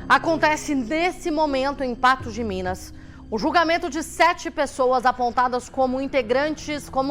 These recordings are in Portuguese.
Acontece nesse momento em Patos de Minas o julgamento de 7 pessoas apontadas como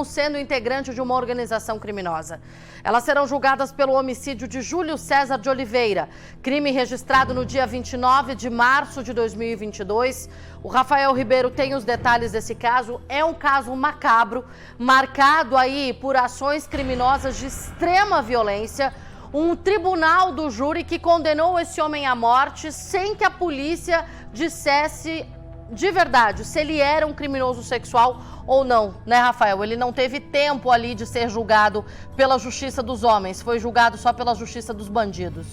sendo integrantes de uma organização criminosa. Elas serão julgadas pelo homicídio de Júlio César de Oliveira, crime registrado no dia 29 de março de 2022. O Rafael Ribeiro tem os detalhes desse caso. É um caso macabro, marcado aí por ações criminosas de extrema violência. Um tribunal do júri que condenou esse homem à morte sem que a polícia dissesse de verdade se ele era um criminoso sexual ou não, né, Rafael? Ele não teve tempo ali de ser julgado pela justiça dos homens, foi julgado só pela justiça dos bandidos.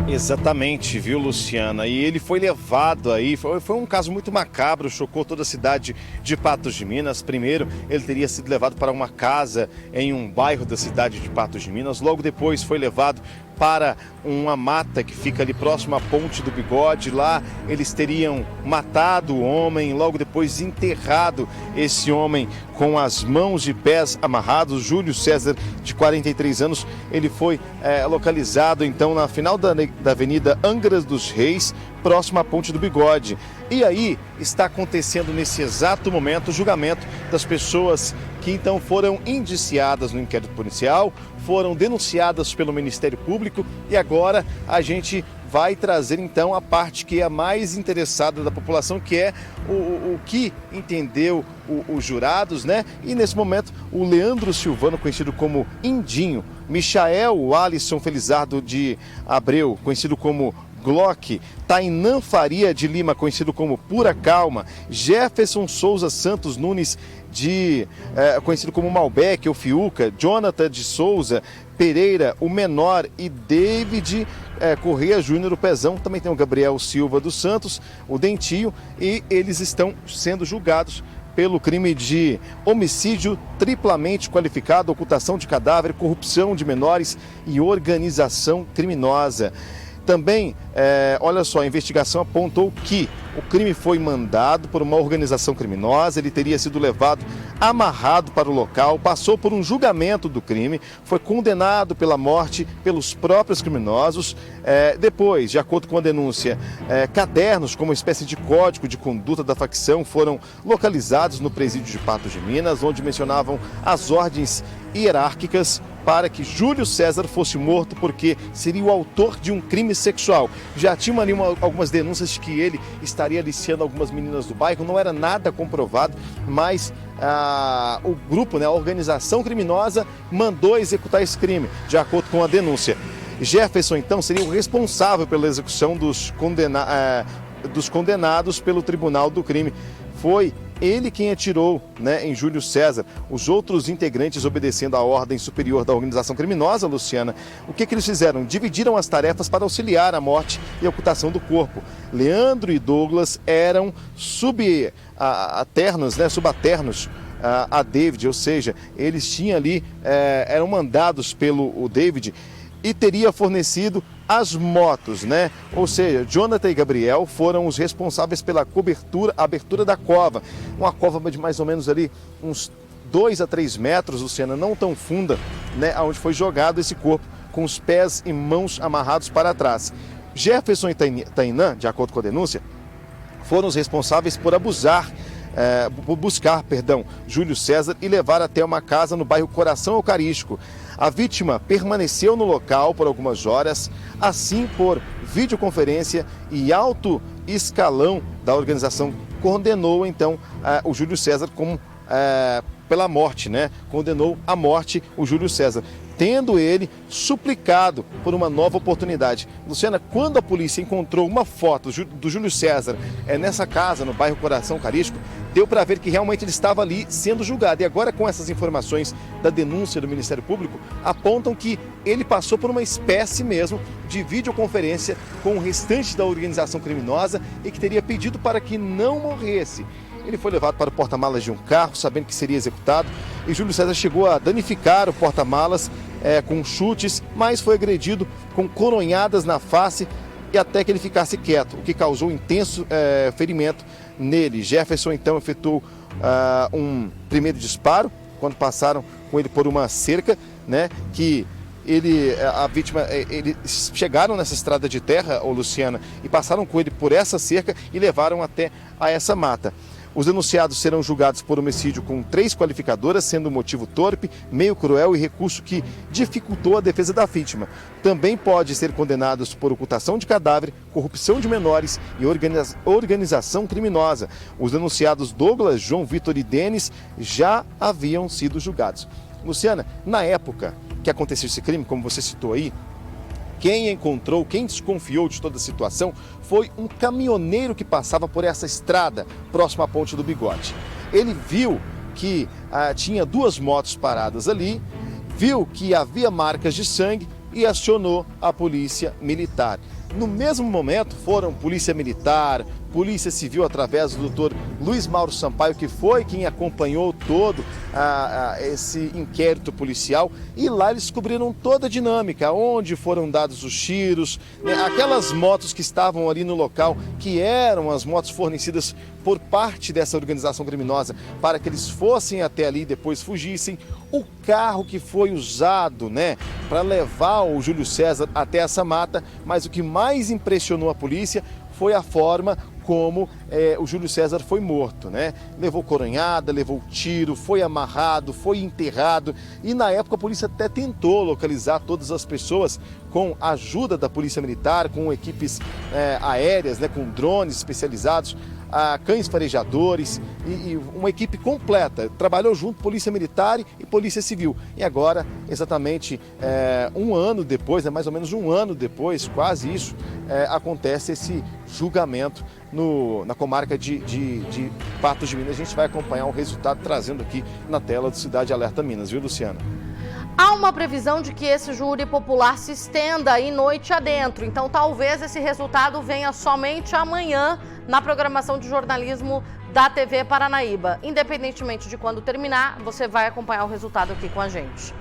Exatamente, viu, Luciana? E ele foi levado aí, foi um caso muito macabro, chocou toda a cidade de Patos de Minas. Primeiro, ele teria sido levado para uma casa em um bairro da cidade de Patos de Minas. Logo depois foi levado para uma mata que fica ali próximo à Ponte do Bigode. Lá eles teriam matado o homem, logo depois enterrado esse homem com as mãos e pés amarrados. Júlio César, de 43 anos, ele foi localizado então na final da Avenida Angra dos Reis, próximo à Ponte do Bigode. E aí está acontecendo nesse exato momento o julgamento das pessoas que então foram indiciadas no inquérito policial, foram denunciadas pelo Ministério Público e agora a gente vai trazer então a parte que é a mais interessada da população, que é o que entendeu os jurados, né? E nesse momento o Leandro Silvano, conhecido como Indinho, Michael Alisson Felizardo de Abreu, conhecido como Glock, Tainã Faria de Lima, conhecido como Pura Calma, Jefferson Souza Santos Nunes, conhecido como Malbec ou Fiuca, Jonathan de Souza Pereira, o Menor, e David Correia Júnior, o Pezão. Também tem o Gabriel Silva dos Santos, o Dentinho, e eles estão sendo julgados pelo crime de homicídio triplamente qualificado, ocultação de cadáver, corrupção de menores e organização criminosa. Também, olha só, a investigação apontou que o crime foi mandado por uma organização criminosa, ele teria sido levado amarrado para o local, passou por um julgamento do crime, foi condenado pela morte pelos próprios criminosos. Depois, de acordo com a denúncia, cadernos como uma espécie de código de conduta da facção foram localizados no presídio de Patos de Minas, onde mencionavam as ordens hierárquicas para que Júlio César fosse morto porque seria o autor de um crime sexual. Já tinham ali algumas denúncias de que ele estaria aliciando algumas meninas do bairro, não era nada comprovado, mas o grupo, né, a organização criminosa, mandou executar esse crime, de acordo com a denúncia. Jefferson, então, seria o responsável pela execução dos condenados pelo Tribunal do Crime. Foi ele quem atirou, né, em Júlio César. Os outros integrantes, obedecendo à ordem superior da organização criminosa, Luciana, o que eles fizeram? Dividiram as tarefas para auxiliar a morte e a ocultação do corpo. Leandro e Douglas eram subalternos a David, ou seja, eles tinham ali, eram mandados pelo David e teria fornecido as motos, né? Ou seja, Jonathan e Gabriel foram os responsáveis pela abertura da cova. Uma cova de mais ou menos ali uns 2 a 3 metros, Luciana, não tão funda, né? Onde foi jogado esse corpo com os pés e mãos amarrados para trás. Jefferson e Tainã, de acordo com a denúncia, foram os responsáveis por buscar Júlio César e levar até uma casa no bairro Coração Eucarístico. A vítima permaneceu no local por algumas horas, assim por videoconferência, e alto escalão da organização condenou então o Júlio César pela morte, né? Condenou à morte o Júlio César, tendo ele suplicado por uma nova oportunidade. Luciana, quando a polícia encontrou uma foto do Júlio César nessa casa, no bairro Coração Eucarístico, deu para ver que realmente ele estava ali sendo julgado. E agora, com essas informações da denúncia do Ministério Público, apontam que ele passou por uma espécie mesmo de videoconferência com o restante da organização criminosa e que teria pedido para que não morresse. Ele foi levado para o porta-malas de um carro, sabendo que seria executado, e Júlio César chegou a danificar o porta-malas com chutes, mas foi agredido com coronhadas na face e até que ele ficasse quieto, o que causou intenso ferimento nele. Jefferson então efetuou um primeiro disparo, quando passaram com ele por uma cerca, né, que a vítima, eles chegaram nessa estrada de terra, Luciana, e passaram com ele por essa cerca e levaram até a essa mata. Os denunciados serão julgados por homicídio com 3 qualificadoras, sendo motivo torpe, meio cruel e recurso que dificultou a defesa da vítima. Também pode ser condenados por ocultação de cadáver, corrupção de menores e organização criminosa. Os denunciados Douglas, João Vitor e Denis já haviam sido julgados. Luciana, na época que aconteceu esse crime, como você citou aí, quem desconfiou de toda a situação foi um caminhoneiro que passava por essa estrada próxima à Ponte do Bigode. Ele viu que tinha 2 motos paradas ali, viu que havia marcas de sangue e acionou a polícia militar. No mesmo momento foram polícia militar, polícia civil através do doutor Luiz Mauro Sampaio, que foi quem acompanhou todo esse inquérito policial, e lá eles descobriram toda a dinâmica, onde foram dados os tiros, né, aquelas motos que estavam ali no local, que eram as motos fornecidas por parte dessa organização criminosa para que eles fossem até ali e depois fugissem, o carro que foi usado, né, para levar o Júlio César até essa mata, mas o que mais impressionou a polícia foi a forma como o Júlio César foi morto, né? Levou coronhada, levou tiro, foi amarrado, foi enterrado, e na época a polícia até tentou localizar todas as pessoas com a ajuda da polícia militar, com equipes aéreas, né, com drones especializados, cães farejadores e uma equipe completa. Trabalhou junto Polícia Militar e Polícia Civil. E agora, exatamente um ano depois, né, mais ou menos um ano depois, quase isso, acontece esse julgamento na comarca de Patos de Minas. A gente vai acompanhar o resultado trazendo aqui na tela do Cidade Alerta Minas, viu, Luciana? Há uma previsão de que esse júri popular se estenda aí noite adentro, então talvez esse resultado venha somente amanhã na programação de jornalismo da TV Paranaíba. Independentemente de quando terminar, você vai acompanhar o resultado aqui com a gente.